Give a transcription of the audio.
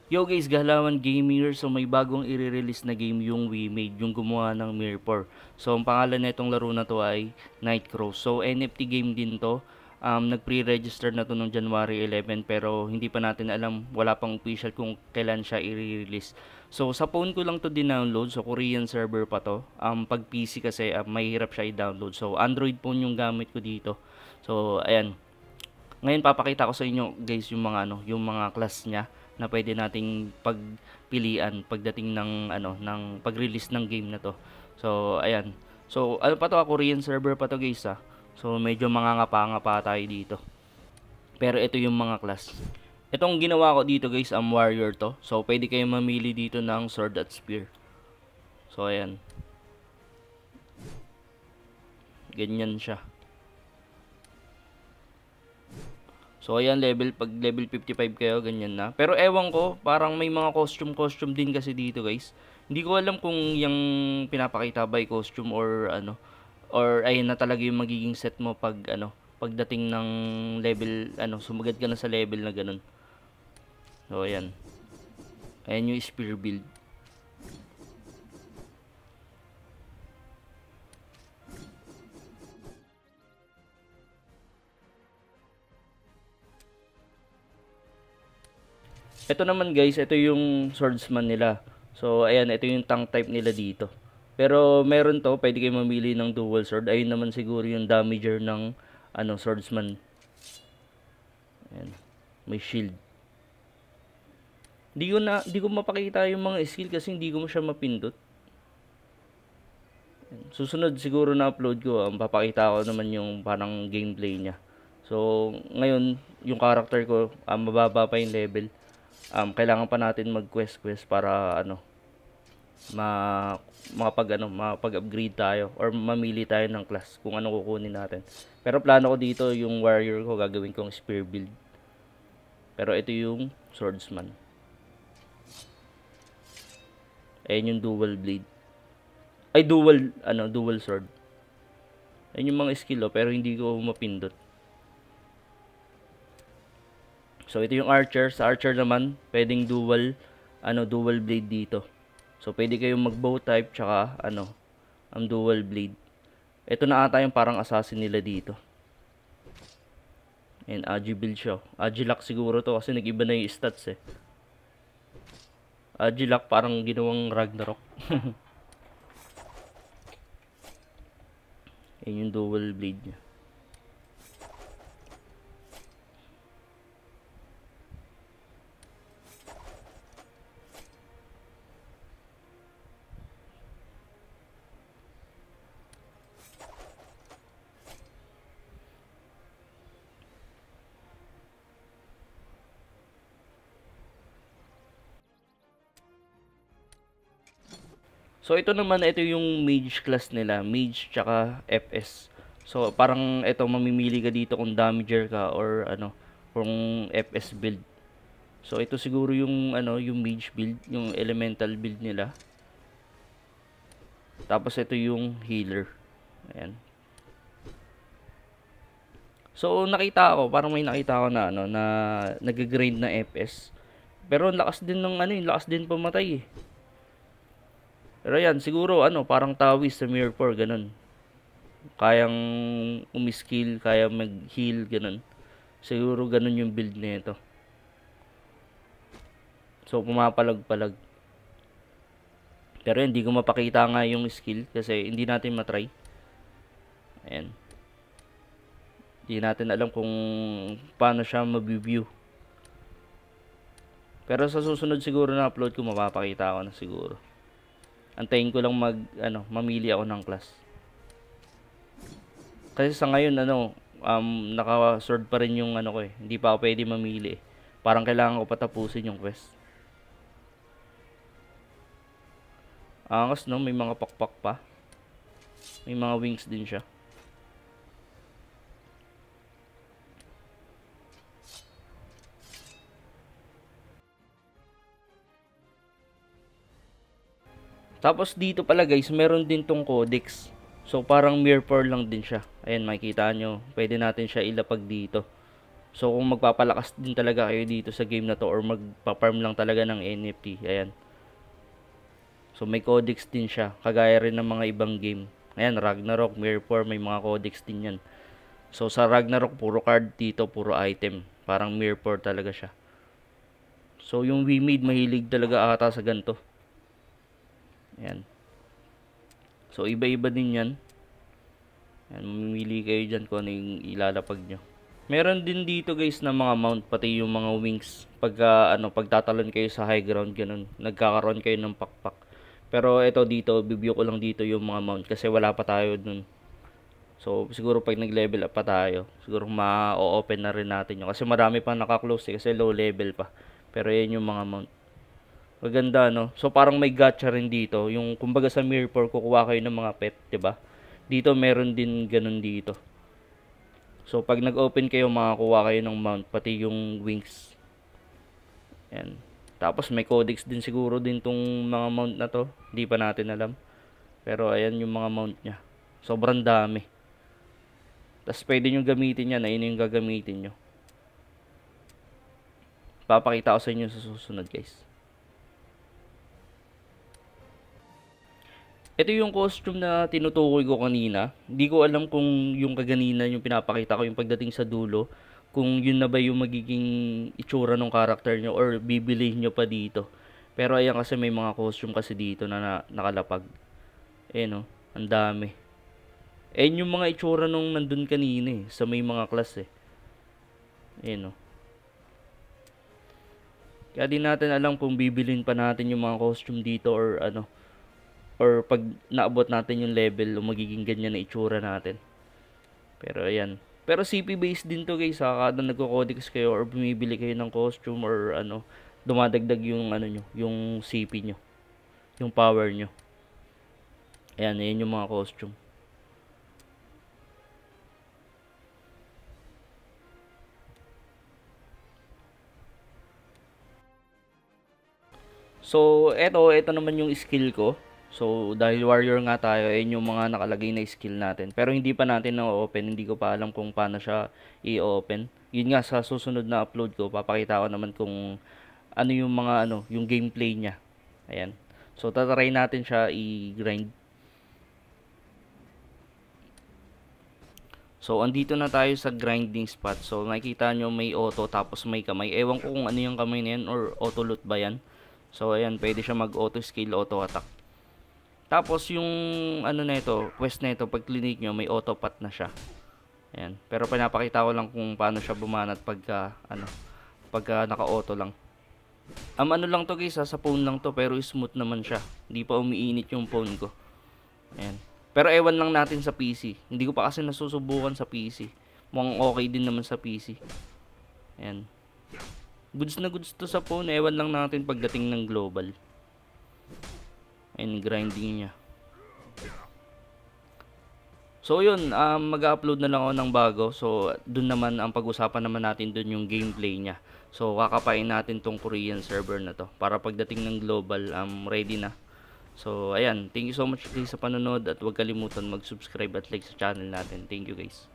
Yo guys, Gahlawan Gamer. So may bagong i-release na game yung We-Made, yung gumawa ng Mirror. So ang pangalan nitong laro na to ay Nightcross. So NFT game din to. Nag-pre-register na to noong January 11 pero hindi pa natin alam, wala pang official kung kailan siya i-release. So sa phone ko lang to din-download, so Korean server pa to. Pag PC kasi mahirap siya i-download. So Android phone yung gamit ko dito. So ayan, ngayon papakita ko sa inyo guys yung mga yung mga class niya na pwede nating pagpilian pagdating ng ng pag-release ng game na to. So ayan. So ano pa to, Korean server pa to guys ah. So medyo mangangapa-ngapa tayo dito. Pero ito yung mga class. Itong ginawa ko dito guys, warrior to. So pwede kayong mamili dito ng sword at spear. So ayan. Ganyan siya. So ayan, pag level 55 kayo, ganyan na. Pero ewan ko, parang may mga costume din kasi dito guys. Hindi ko alam kung yung pinapakita by costume or or ayun na talaga yung magiging set mo pag pagdating ng level, sumagad ka na sa level na ganun. So ayan. Ayan yung spear build. Ito naman guys, ito yung swordsman nila. So ayan, ito yung tank type nila dito. Pero meron to, pwede kayo mamili ng dual sword. Ayun naman siguro yung damager ng swordsman. Ayan, may shield. Di ko mapakita yung mga skill kasi hindi ko siya mapindot. Susunod siguro na upload ko, papakita ko naman yung parang gameplay niya. So, ngayon, yung character ko, mababa pa yung level. Kailangan pa natin mag-quest para makapag-upgrade tayo or mamili tayo ng class kung ano kukunin natin. Pero plano ko dito yung warrior ko, gagawin kong spear build. Pero ito yung swordsman. Ayan yung dual blade. Ay, dual sword. Ayan yung mga skill pero hindi ko mapindot. So ito yung archer. Sa archer naman, pwedeng dual blade dito. So pwede kayong mag-bow type tsaka ang dual blade. Ito na ata yung parang assassin nila dito. And Agi build siya. Agilak siguro to kasi nag-iba na yung stats eh. Agilak parang ginawang Ragnarok. Yan yung dual blade niya. So ito naman, ito yung mage class nila, mage tsaka FS. So parang ito, mamimili ka dito kung damager ka or kung FS build. So ito siguro yung yung mage build, yung elemental build nila. Tapos ito yung healer. Ayan. So nakita ko, parang may nakita ko na na nag-grind na FS. Pero lakas din ng lakas din pumatay eh. Pero yan, siguro parang tawis sa Mirror 4, ganun. Kayang umiskill, kaya mag-heal, ganun. Siguro ganun yung build nito. So, pumapalag-palag. Pero hindi ko mapakita nga yung skill kasi hindi natin matry. Ayan. Hindi natin alam kung paano siya mabiview. Pero sa susunod siguro na upload ko, mapapakita ko na siguro. Antayin ko lang mamili ako ng class. Kasi sa ngayon naka-sword pa rin yung ko eh. Hindi pa ako pwede mamili eh. Parang kailangan ko patapusin yung quest. Angas no, may mga pakpak pa. May mga wings din siya. Tapos dito pala guys, meron din tong codex. So parang mirror lang din siya. Ayan, makikita nyo. Pwede natin siya ilapag dito. So kung magpapalakas din talaga kayo dito sa game na to or magpa-farm lang talaga ng NFT, ayan. So may codex din siya, kagaya rin ng mga ibang game. Ayan, Ragnarok, Mirror, may mga codex din yan. So sa Ragnarok, puro card, dito puro item. Parang Mirror talaga siya. So yung WeMade mahilig talaga ata sa ganito. Ayan. So iba-iba din yan. Ayan, mamimili kayo dyan kung ano yung ilalapag nyo. Meron din dito guys na mga mount, pati yung mga wings. Pagtatalon kayo sa high ground, ganun. Nagkakaroon kayo ng pakpak. Pero ito dito, bibigyo ko lang dito yung mga mount kasi wala pa tayo dun. So siguro pag nag-level up pa tayo, siguro ma-open na rin natin yun. Kasi marami pang naka-close kasi low level pa. Pero yan yung mga mount. Maganda, no? So parang may gacha rin dito. Yung kumbaga sa Mirror, kukuha kayo ng mga pet, 'di ba? Dito meron din ganun dito. So pag nag-open kayo, makakuha kayo ng mount pati yung wings. Yan. Tapos may codex din siguro din tong mga mount na to. Hindi pa natin alam. Pero ayan yung mga mount niya. Sobrang dami. Tapos pwede nyo gamitin yan. Ayun yung gagamitin nyo. Papakita ko sa inyo sa susunod guys. Ito yung costume na tinutukoy ko kanina. Hindi ko alam kung yung kaganina yung pinapakita ko yung pagdating sa dulo. Kung yun na ba yung magiging itsura ng character nyo or bibilihin nyo pa dito. Pero ayan kasi may mga costume kasi dito na nakalapag. Eh no, ang dami. Ayan yung mga itsura nung nandun kanina sa may mga class eh. Eh no. Kaya di natin alam kung bibilin pa natin yung mga costume dito or ano. Or pag naabot natin yung level, magiging ganyan na itsura natin. Pero ayan. Pero CP based din to guys ha. Kada nagko-codex kayo or bumibili kayo ng costume or ano, dumadagdag yung ano nyo, yung CP nyo. Yung power nyo. Ayan, ayan yung mga costume. So, ito naman yung skill ko. So, dahil warrior nga tayo, ayun yung mga nakalagay na skill natin. Pero hindi pa natin na-open, hindi ko pa alam kung paano siya i-open. Yun nga, sa susunod na upload ko, papakita ko naman kung ano yung mga yung gameplay niya. Ayan. So, tatry natin siya i-grind. So, andito na tayo sa grinding spot. So, nakikita nyo may auto tapos may kamay. Ewan ko kung ano yung kamay na yan or auto loot ba yan. So, ayan, pwede siya mag-auto scale, auto attack. Tapos yung na ito, quest na ito, pag clinic nyo, may auto pat na siya. Ayan. Pero pinapakita ko lang kung paano siya bumanat pagka naka-auto lang. Ano lang to guys, sa phone lang to, pero smooth naman siya. Hindi pa umiinit yung phone ko. Ayan. Pero ewan lang natin sa PC. Hindi ko pa kasi nasusubukan sa PC. Mukhang okay din naman sa PC. Ayan. Goods na goods to sa phone, ewan lang natin pagdating ng global. And grinding niya. So yun, mag-upload na lang ako ng bago. So dun naman ang pag-usapan naman natin dun yung gameplay niya. So kakapain natin tong Korean server na to para pagdating ng global ready na. So ayan, thank you so much guys sa panonood at huwag kalimutan mag-subscribe at like sa channel natin. Thank you guys.